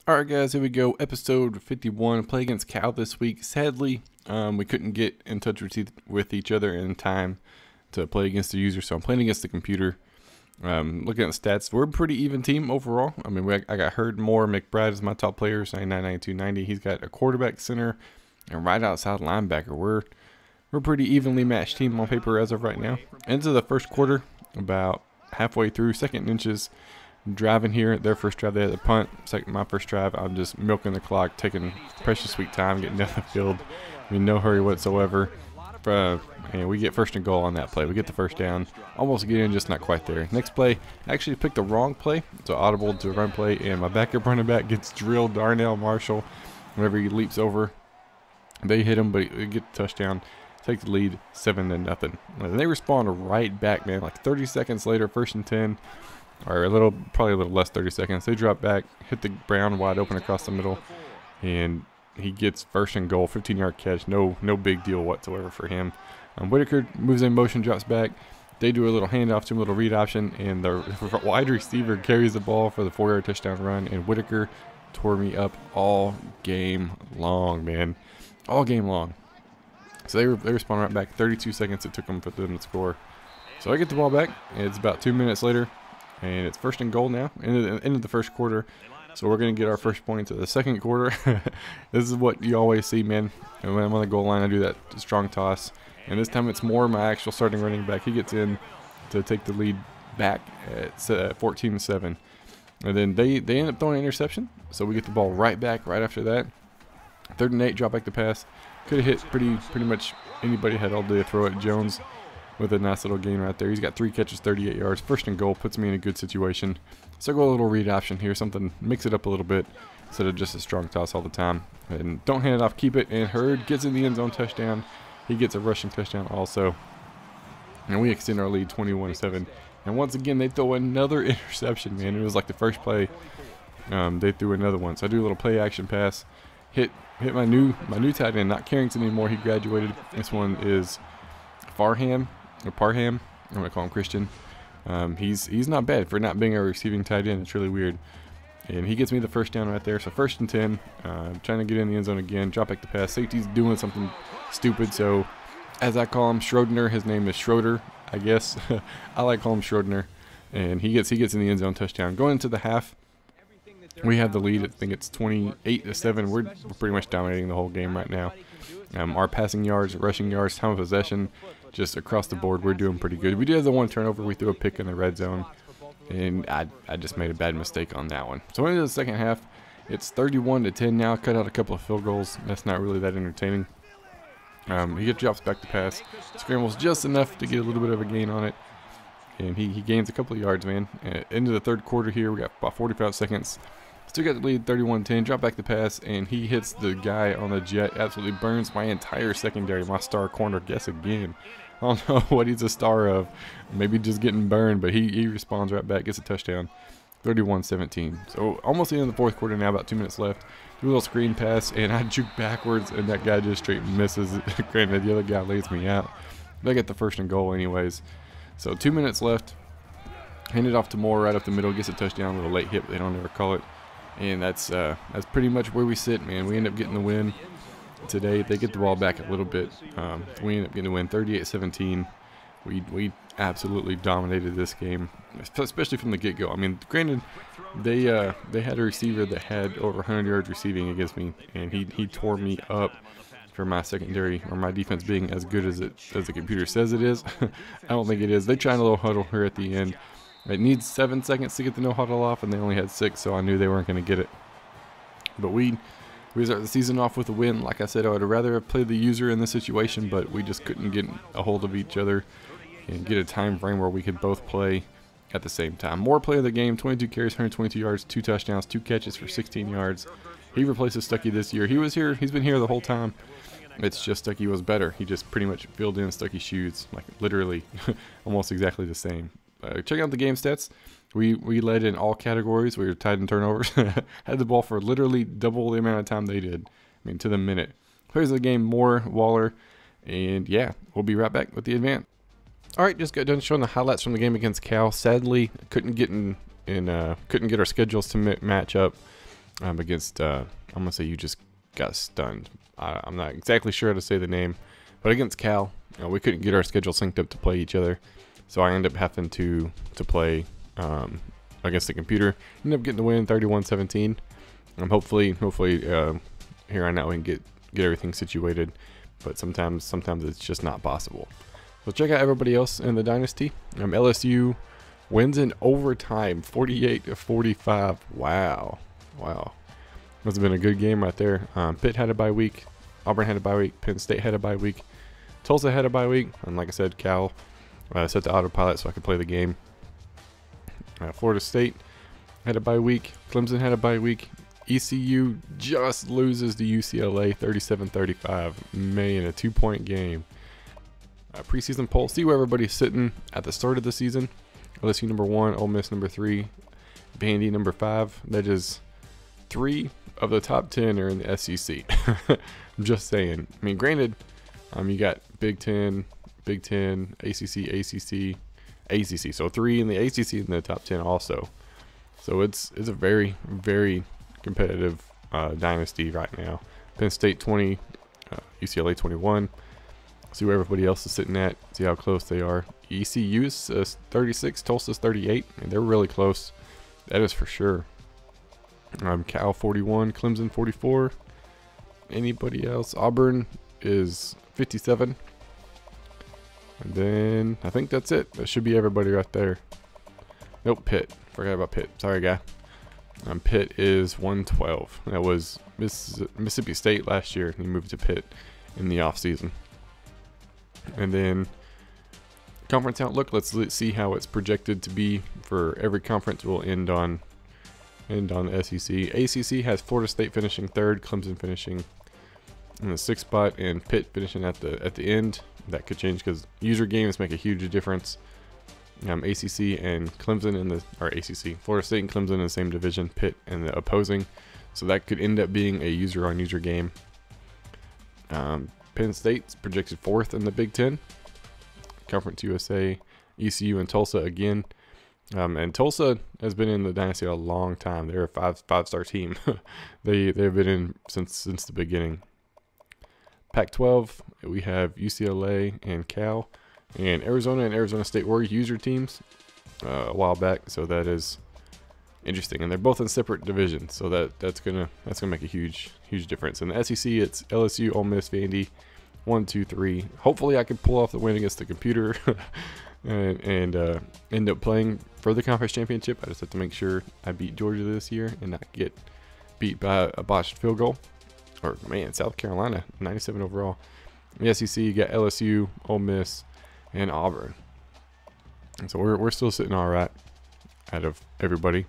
Alright guys, here we go. Episode 51, play against Cal this week. Sadly, we couldn't get in touch with each other in time to play against the user, so I'm playing against the computer. Looking at the stats, we're a pretty even team overall. I mean, I got Hurd Moore, McBride is my top player, 99, 92, 90. He's got a quarterback, center, and right outside linebacker. We're a pretty evenly matched team on paper as of right now. Into the first quarter, about halfway through, second inches. Driving here, their first drive, they had the punt. My first drive, I'm just milking the clock, taking precious sweet time, getting down the field. I mean, no hurry whatsoever. And we get first and goal on that play. We get the first down, almost get in, just not quite there. Next play, I actually picked the wrong play. It's an audible to a run play, and my backup running back gets drilled. Darnell Marshall, whenever he leaps over, they hit him, but he get the touchdown. Take the lead, 7-0. And they respond right back, man. Like 30 seconds later, 1st and 10. Or probably a little less, 30 seconds. They drop back, hit the Brown wide open across the middle, and he gets first and goal, 15-yard catch. No big deal whatsoever for him. Whitaker moves in motion, drops back. They do a little handoff to him, a little read option, and the wide receiver carries the ball for the 4-yard touchdown run. And Whitaker tore me up all game long, man, all game long. So they respond right back. 32 seconds it took them for them to score. So I get the ball back, and it's about 2 minutes later. And it's 1st and goal now, end of the first quarter. So we're going to get our first points of the second quarter. This is what you always see, man. And when I'm on the goal line, I do that strong toss. And this time it's more my actual starting running back. He gets in to take the lead back at 14-7. And then they end up throwing an interception. So we get the ball right back right after that. 3rd and 8, drop back the pass. Could have hit pretty much anybody had all day to throw it. Jones with a nice little gain right there. He's got 3 catches, 38 yards. 1st and goal puts me in a good situation. So I go a little read option here, something, mix it up a little bit instead of just a strong toss all the time. And don't hand it off, keep it. And Hurd gets in the end zone touchdown. He gets a rushing touchdown also. And we extend our lead 21-7. And once again, they throw another interception, man. It was like the first play. They threw another one. So I do a little play action pass. Hit my new tight end, not Carrington anymore. He graduated. This one is Parham. I'm gonna call him Christian. He's not bad for not being a receiving tight end. It's really weird. And he gets me the first down right there. So 1st and 10. Trying to get in the end zone again. Drop back the pass. Safety's doing something stupid. So as I call him Schrodner, his name is Schroeder, I guess. I like calling him Schrodner. And he gets in the end zone touchdown. Going into the half, we have the lead. I think it's 28-7. We're pretty much dominating the whole game right now. Our passing yards, rushing yards, time of possession, just across the board, we're doing pretty good. We did have the one turnover. We threw a pick in the red zone, and I just made a bad mistake on that one. So into the second half, it's 31-10 now. Cut out a couple of field goals. That's not really that entertaining. He drops back the pass, scrambles just enough to get a little bit of a gain on it, and he gains a couple of yards, man. Into the third quarter here, we got about 45 seconds. Still got the lead, 31-10. Drop back the pass, and he hits the guy on the jet. Absolutely burns my entire secondary. My star corner, guess again. I don't know what he's a star of. Maybe just getting burned, but he responds right back, gets a touchdown. 31-17. So almost the end of the fourth quarter now, about 2 minutes left. Do a little screen pass, and I juke backwards, and that guy just straight misses. Granted, the other guy lays me out. They get the 1st and goal anyways. So 2 minutes left. Hand it off to Moore right up the middle. Gets a touchdown, a little late hit, but they don't ever call it. And that's pretty much where we sit, man. We end up getting the win today. They get the ball back a little bit. We end up getting the win, 38-17. We absolutely dominated this game, especially from the get-go. I mean, granted, they had a receiver that had over 100 yards receiving against me, and he tore me up for my secondary, or my defense being as good as the computer says it is. I don't think it is. They tried a little huddle here at the end. It needs 7 seconds to get the no huddle off, and they only had 6, so I knew they weren't going to get it. But we start the season off with a win. Like I said, I would rather have played the user in this situation, but we just couldn't get a hold of each other and get a time frame where we could both play at the same time. Moore player of the game, 22 carries, 122 yards, 2 touchdowns, 2 catches for 16 yards. He replaces Stuckey this year. He was here. He's been here the whole time. It's just Stuckey was better. He just pretty much filled in Stuckey's shoes, like literally almost exactly the same. Check out the game stats. We led in all categories. We were tied in turnovers. Had the ball for literally double the amount of time they did. I mean, to the minute. Players of the game, Moore, Waller, and yeah, we'll be right back with the advance. All right, just got done showing the highlights from the game against Cal. Sadly, couldn't get our schedules to match up. against, I'm going to say you just got stunned. I'm not exactly sure how to say the name, but against Cal, we couldn't get our schedule synced up to play each other. So I ended up having to play against the computer. Ended up getting the win 31-17. Hopefully here on out we can get everything situated. But sometimes it's just not possible. So check out everybody else in the Dynasty. LSU wins in overtime, 48-45. Wow. Must have been a good game right there. Pitt had a bye week. Auburn had a bye week. Penn State had a bye week. Tulsa had a bye week. And like I said, Cal set the autopilot so I could play the game. Florida State had a bye week. Clemson had a bye week. ECU just loses to UCLA 37-35. Man, a 2-point game. Preseason poll. See where everybody's sitting at the start of the season. LSU number 1, Ole Miss number 3, Vandy number 5. That is 3 of the top 10 are in the SEC. I'm just saying. I mean, granted, you got Big Ten, ACC. So 3 in the ACC in the top 10 also. So it's a very, very competitive dynasty right now. Penn State 20, UCLA 21. See where everybody else is sitting at. See how close they are. ECU's 36, Tulsa's 38, and they're really close. That is for sure. Cal 41, Clemson 44. Anybody else? Auburn is 57. And then I think that's it. That should be everybody right there. Nope, Pitt. Forgot about Pitt. Sorry, guy. Pitt is 112. That was Mississippi State last year. He moved to Pitt in the offseason. And then conference outlook. Let's see how it's projected to be for every conference. We'll end on the SEC. ACC has Florida State finishing 3rd, Clemson finishing in the 6th spot, and Pitt finishing at the end. That could change because user games make a huge difference. ACC and Clemson Florida State and Clemson in the same division, Pitt and the opposing. So that could end up being a user-on-user game. Penn State's projected 4th in the Big Ten. Conference USA, ECU, and Tulsa again. And Tulsa has been in the Dynasty a long time. They're a five-star team. They've been in since the beginning. Pac-12, we have UCLA and Cal, and Arizona State were user teams a while back. So that is interesting, and they're both in separate divisions. So that's gonna make a huge difference. In the SEC, it's LSU, Ole Miss, Vandy, 1, 2, 3. Hopefully, I can pull off the win against the computer. and end up playing for the conference championship. I just have to make sure I beat Georgia this year and not get beat by a botched field goal. Or, man, South Carolina, 97 overall. In the SEC, you got LSU, Ole Miss, and Auburn. And so we're still sitting all right out of everybody.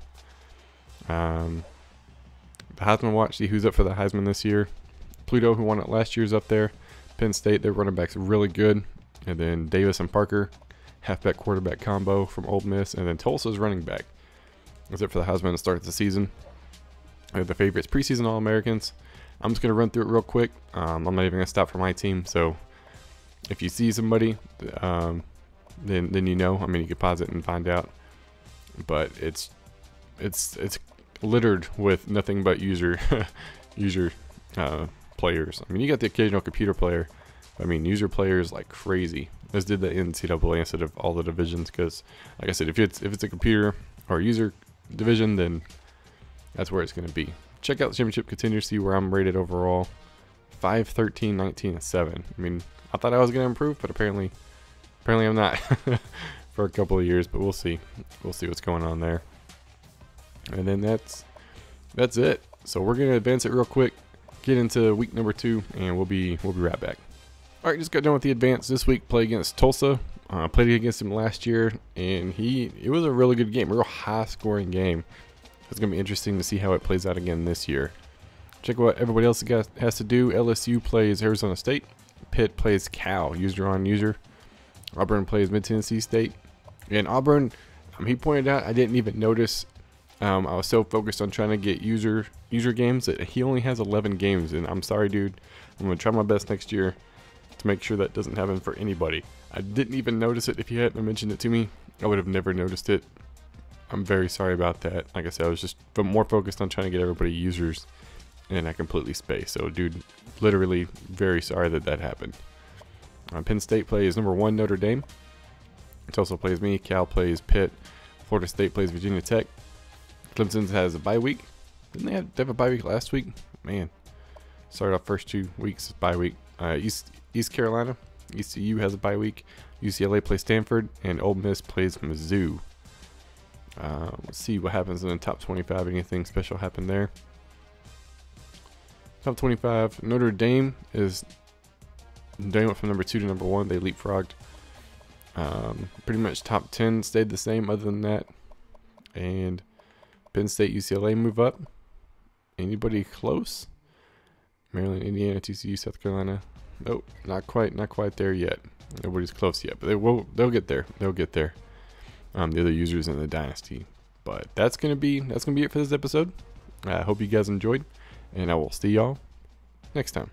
The Heisman watch, see who's up for the Heisman this year. Pluto, who won it last year, is up there. Penn State, their running back's really good. And then Davis and Parker, halfback quarterback combo from Ole Miss, and then Tulsa's running back. That's it for the Heisman to start the season. The favorites, preseason All-Americans. I'm just going to run through it real quick. I'm not even going to stop for my team. So if you see somebody, then you know. I mean, you can pause it and find out. But it's littered with nothing but user players. I mean, you got the occasional computer player. I mean, user players like crazy. Let's did the NCAA instead of all the divisions because, like I said, if it's a computer or user division, then that's where it's going to be. Check out the championship contenders, see where I'm rated overall. 5, 13, 19, and 7. I mean, I thought I was going to improve, but apparently I'm not for a couple of years. But we'll see. We'll see what's going on there. And then that's it. So we're going to advance it real quick, get into week number 2, and we'll be right back. All right, just got done with the advance this week. Play against Tulsa. Played against him last year, and it was a really good game, a real high-scoring game. It's going to be interesting to see how it plays out again this year. Check what everybody else has to do. LSU plays Arizona State. Pitt plays Cal, user on user. Auburn plays Mid-Tennessee State. And Auburn, he pointed out, I didn't even notice. I was so focused on trying to get user games that he only has 11 games. And I'm sorry, dude. I'm going to try my best next year to make sure that doesn't happen for anybody. I didn't even notice it. If you hadn't mentioned it to me, I would have never noticed it. I'm very sorry about that. Like I said, I was just more focused on trying to get everybody users, and I completely spaced. So, dude, literally very sorry that happened. Penn State plays number 1 Notre Dame. Tulsa plays me. Cal plays Pitt. Florida State plays Virginia Tech. Clemson has a bye week. Didn't they have a bye week last week? Man, started off first 2 weeks bye week. East Carolina, ECU has a bye week. UCLA plays Stanford, and Ole Miss plays Mizzou. Let's see what happens in the top 25. Anything special happened there? Top 25. Notre Dame they went from number 2 to number 1. They leapfrogged. Pretty much top 10 stayed the same other than that. And Penn State, UCLA move up. Anybody close? Maryland, Indiana, TCU, South Carolina. Nope, not quite there yet. Nobody's close yet, but they'll get there. They'll get there. The other users in the Dynasty. But that's gonna be it for this episode. I hope you guys enjoyed, and I will see y'all next time.